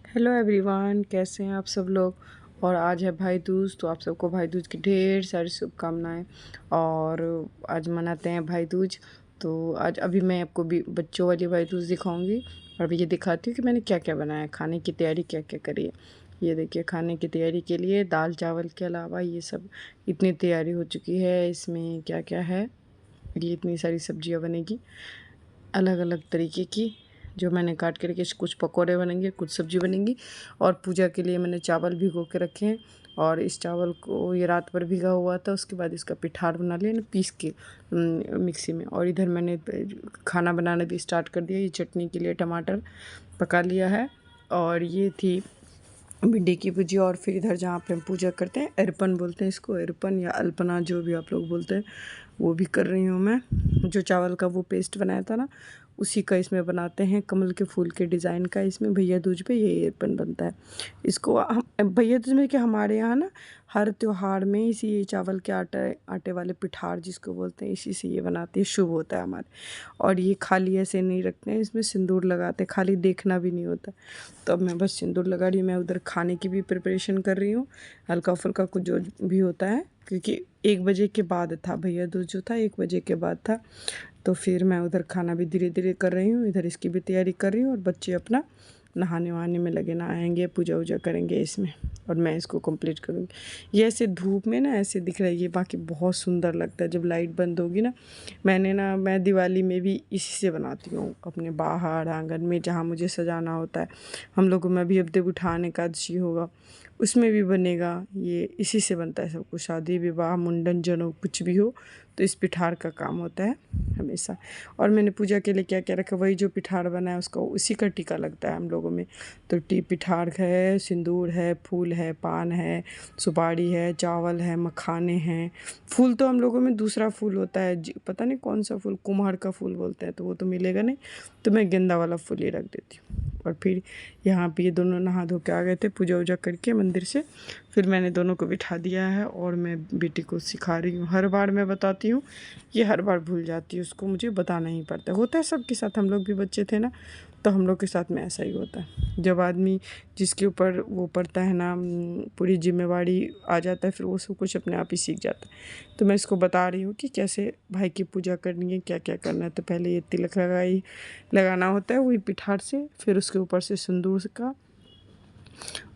Hello everyone, कैसे हैं आप सब लोग। और आज है भाई दूज, तो आप सबको भाई दूज की ढेर सारी शुभकामनाएं। और आज मनाते हैं भाई दूज। तो आज अभी मैं आपको भी बच्चों वाली भाई दूज दिखाऊंगी। और अभी ये दिखाती हूँ कि मैंने क्या क्या बनाया, खाने की तैयारी क्या क्या करी है। ये देखिए, खाने की तैयारी के लिए दाल चावल के अलावा ये सब इतनी तैयारी हो चुकी है। इसमें क्या क्या है, ये इतनी सारी सब्जियां बनेगी अलग अलग तरीके की, जो मैंने काट के रखे। कुछ पकोड़े बनेंगे, कुछ सब्जी बनेंगी। और पूजा के लिए मैंने चावल भिगो के रखे हैं। और इस चावल को ये रात भर भिगा हुआ था, उसके बाद इसका पिठार बना लिया ना, पीस के मिक्सी में। और इधर मैंने खाना बनाना भी स्टार्ट कर दिया। ये चटनी के लिए टमाटर पका लिया है। और ये थी भिंडी की भुजिया। और फिर इधर जहाँ पे हम पूजा करते हैं, अरपन बोलते हैं इसको, अरपन या अल्पना जो भी आप लोग बोलते हैं, वो भी कर रही हूँ मैं। जो चावल का वो पेस्ट बनाया था ना, उसी का इसमें बनाते हैं, कमल के फूल के डिज़ाइन का। इसमें भैया दूज पे ये अरपन बनता है। इसको हम भैया दूज में, कि हमारे यहाँ ना हर त्योहार में इसी ये चावल के आटे वाले पिठार जिसको बोलते हैं, इसी से ये बनाते हैं, शुभ होता है हमारे। और ये खाली ऐसे नहीं रखते हैं, इसमें सिंदूर लगाते हैं, खाली देखना भी नहीं होता। तो अब मैं बस सिंदूर लगा रही हूँ। मैं उधर खाने की भी प्रिपरेशन कर रही हूँ, हल्का फुल्का कुछ जो भी होता है, क्योंकि 1 बजे के बाद था भैया दूज, जो था 1 बजे के बाद था। तो फिर मैं उधर खाना भी धीरे धीरे कर रही हूँ, इधर इसकी भी तैयारी कर रही हूँ। और बच्चे अपना नहाने वहाने में लगे, नहाएंगे, पूजा वूजा करेंगे इसमें। और मैं इसको कंप्लीट करूँगी। ये ऐसे धूप में ना ऐसे दिख रहा है ये, बाकी बहुत सुंदर लगता है जब लाइट बंद होगी ना। मैं दिवाली में भी इसी से बनाती हूँ, अपने बाहर आंगन में जहाँ मुझे सजाना होता है। हम लोगों में भी अब देव उठान एकादशी होगा, उसमें भी बनेगा। ये इसी से बनता है सब कुछ, शादी विवाह मुंडन जनेऊ कुछ भी हो तो इस पिठार का काम होता है हमेशा। और मैंने पूजा के लिए क्या क्या रखा, वही जो पिठार बना है उसका, उसी का टीका लगता है हम लोगों में। तो पिठार है, सिंदूर है, फूल है, पान है, सुपारी है, चावल है, मखाने हैं। फूल तो हम लोगों में दूसरा फूल होता है, पता नहीं कौन सा फूल, कुम्हार का फूल बोलते हैं, तो वो तो मिलेगा नहीं। तो मैं गेंदा वाला फूल ही रख देती हूँ। और फिर यहाँ पे ये दोनों नहा धो के आ गए थे पूजा वूजा करके मंदिर से। फिर मैंने दोनों को बिठा दिया है और मैं बेटी को सिखा रही हूँ। हर बार मैं बताती हूँ, ये हर बार भूल जाती है, उसको मुझे बताना ही पड़ता है। होता है सबके साथ, हम लोग भी बच्चे थे ना, तो हम लोग के साथ में ऐसा ही होता है। जब आदमी जिसके ऊपर वो पड़ता है ना, पूरी जिम्मेवारी आ जाता है, फिर वो सब कुछ अपने आप ही सीख जाता है। तो मैं इसको बता रही हूँ कि कैसे भाई की पूजा करनी है, क्या क्या करना है। तो पहले ये तिलक लगाना होता है वही पिठार से, फिर उसके ऊपर से सिंदूर का,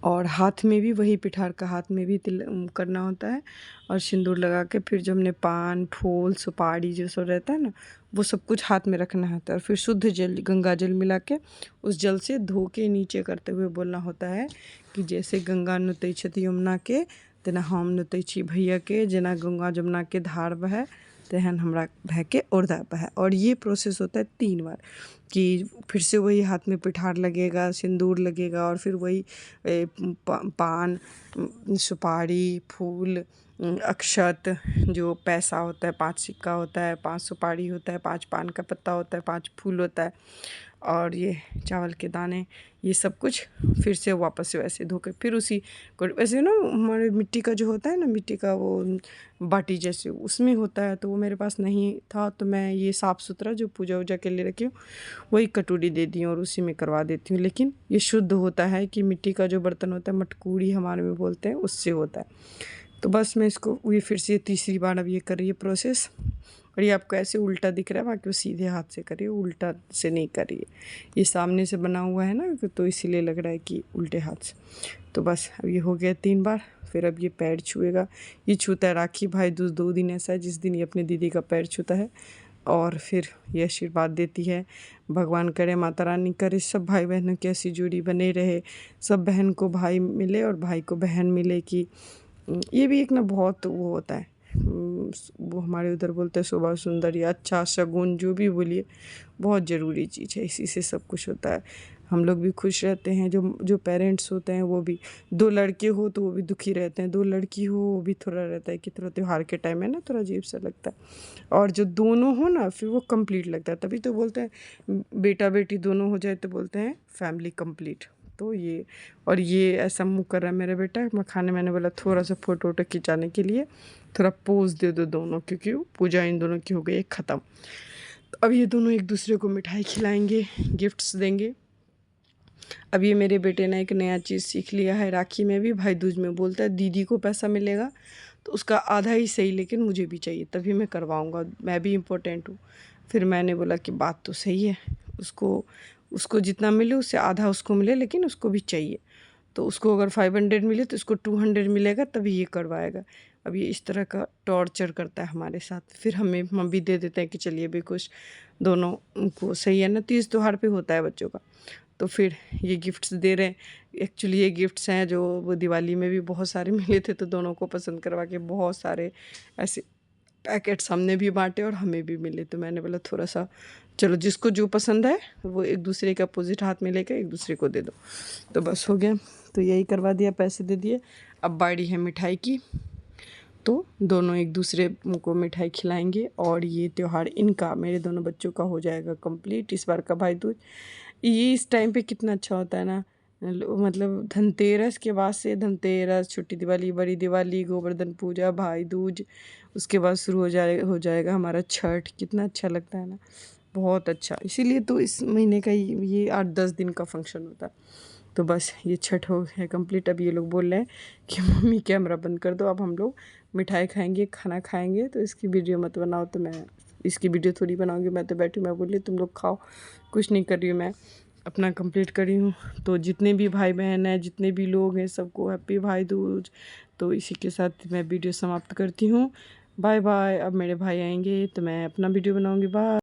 और हाथ में भी वही पिठार का, हाथ में भी तिल करना होता है। और सिंदूर लगा के फिर जो हमने पान फूल सुपारी जो सब रहता है ना, वो सब कुछ हाथ में रखना होता है। और फिर शुद्ध जल, गंगा जल मिला के उस जल से धो के नीचे करते हुए बोलना होता है कि जैसे गंगा नुतै छथि यमुना के, तेना हम नुतै छी भैया के, जेना गंगा जमुना के धार बहै, तेहन हमरा भय के ओरदा बहै। और ये प्रोसेस होता है 3 बार, कि फिर से वही हाथ में पिठार लगेगा, सिंदूर लगेगा, और फिर वही पान सुपारी फूल अक्षत, जो पैसा होता है, 5 सिक्का होता है, 5 सुपारी होता है, 5 पान का पत्ता होता है, 5 फूल होता है, और ये चावल के दाने, ये सब कुछ फिर से वापस से वैसे धो के फिर उसी को, वैसे ना हमारे मिट्टी का जो होता है ना, मिट्टी का वो बाटी जैसे उसमें होता है, तो वो मेरे पास नहीं था। तो मैं ये साफ़ सुथरा जो पूजा वूजा के लिए रखी हूँ, वही कटोरी दे दी हूँ और उसी में करवा देती हूँ। लेकिन ये शुद्ध होता है कि मिट्टी का जो बर्तन होता है, मटकूरी हमारे में बोलते हैं, उससे होता है। तो बस मैं इसको ये फिर से तीसरी बार अब ये कर रही है प्रोसेस। और ये आपको ऐसे उल्टा दिख रहा है, बाकी वो सीधे हाथ से करिए, उल्टा से नहीं करिए। ये सामने से बना हुआ है ना, तो इसीलिए लग रहा है कि उल्टे हाथ से। तो बस अब ये हो गया 3 बार। फिर अब ये पैर छुएगा, ये छूता है राखी भाई दूज, 2 दिन ऐसा है जिस दिन ये अपने दीदी का पैर छूता है। और फिर ये आशीर्वाद देती है, भगवान करे माता रानी करे सब भाई बहनों की ऐसी जोड़ी बने रहे, सब बहन को भाई मिले और भाई को बहन मिले। कि ये भी एक ना बहुत वो होता है, वो हमारे उधर बोलते हैं शोभा सुंदर या अच्छा शगुन, जो भी बोलिए, बहुत ज़रूरी चीज़ है, इसी से सब कुछ होता है। हम लोग भी खुश रहते हैं, जो जो पेरेंट्स होते हैं वो भी। 2 लड़के हो तो वो भी दुखी रहते हैं, 2 लड़की हो वो भी थोड़ा रहता है कि थोड़ा त्योहार के टाइम है ना, थोड़ा अजीब सा लगता है। और जो दोनों हो ना, फिर वो कंप्लीट लगता है। तभी तो बोलते हैं बेटा बेटी दोनों हो जाए तो बोलते हैं फैमिली कंप्लीट। तो ये, और ये ऐसा मुँह कर रहा है मेरा बेटा मखाने, मैंने बोला थोड़ा सा फ़ोटो वोटो खिंचाने के लिए थोड़ा पोज दे दो दोनों, क्योंकि पूजा इन दोनों की हो गई है ख़त्म। तो अब ये दोनों एक दूसरे को मिठाई खिलाएंगे, गिफ्ट्स देंगे। अब ये मेरे बेटे ने एक नया चीज़ सीख लिया है, राखी में भी भाई दूज में बोलता है दीदी को पैसा मिलेगा तो उसका आधा ही सही लेकिन मुझे भी चाहिए, तभी मैं करवाऊँगा, मैं भी इम्पोर्टेंट हूँ। फिर मैंने बोला कि बात तो सही है, उसको उसको जितना मिले उससे आधा उसको मिले लेकिन उसको भी चाहिए। तो उसको अगर 500 मिले तो इसको 200 मिलेगा तभी ये करवाएगा। अब ये इस तरह का टॉर्चर करता है हमारे साथ। फिर हम भी दे देते हैं कि चलिए भी कुछ दोनों को सही है ना, तीज त्योहार पे होता है बच्चों का। तो फिर ये गिफ्ट्स दे रहे हैं। एक्चुअली ये गिफ्ट्स हैं जो वो दिवाली में भी बहुत सारे मिले थे, तो दोनों को पसंद करवा के बहुत सारे ऐसे पैकेट्स हमने भी बाँटे और हमें भी मिले। तो मैंने बोला थोड़ा सा चलो जिसको जो पसंद है वो एक दूसरे के अपोजिट हाथ में लेकर एक दूसरे को दे दो। तो बस हो गया, तो यही करवा दिया, पैसे दे दिए। अब बारी है मिठाई की, तो दोनों एक दूसरे को मिठाई खिलाएंगे और ये त्यौहार इनका, मेरे दोनों बच्चों का हो जाएगा कंप्लीट इस बार का भाई दूज। ये इस टाइम पे कितना अच्छा होता है ना, मतलब धनतेरस के बाद से, धनतेरस, छोटी दिवाली, बड़ी दिवाली, गोवर्धन पूजा, भाई दूज, उसके बाद शुरू हो जाएगा हमारा छठ। कितना अच्छा लगता है ना, बहुत अच्छा। इसीलिए तो इस महीने का ये 8-10 दिन का फंक्शन होता है। तो बस ये छठ हो गया कंप्लीट। अब ये लोग बोल रहे हैं कि मम्मी कैमरा बंद कर दो, अब हम लोग मिठाई खाएंगे, खाना खाएंगे, तो इसकी वीडियो मत बनाओ। तो मैं इसकी वीडियो थोड़ी बनाऊंगी, मैं तो बैठी, मैं बोली तुम लोग खाओ, कुछ नहीं कर रही हूँ, मैं अपना कंप्लीट करी हूँ। तो जितने भी भाई बहन हैं, जितने भी लोग हैं, सबको हैप्पी भाई दूज। तो इसी के साथ मैं वीडियो समाप्त करती हूँ। Bye bye. अब मेरे भाई आएंगे तो मैं अपना वीडियो बनाऊँगी। बाय।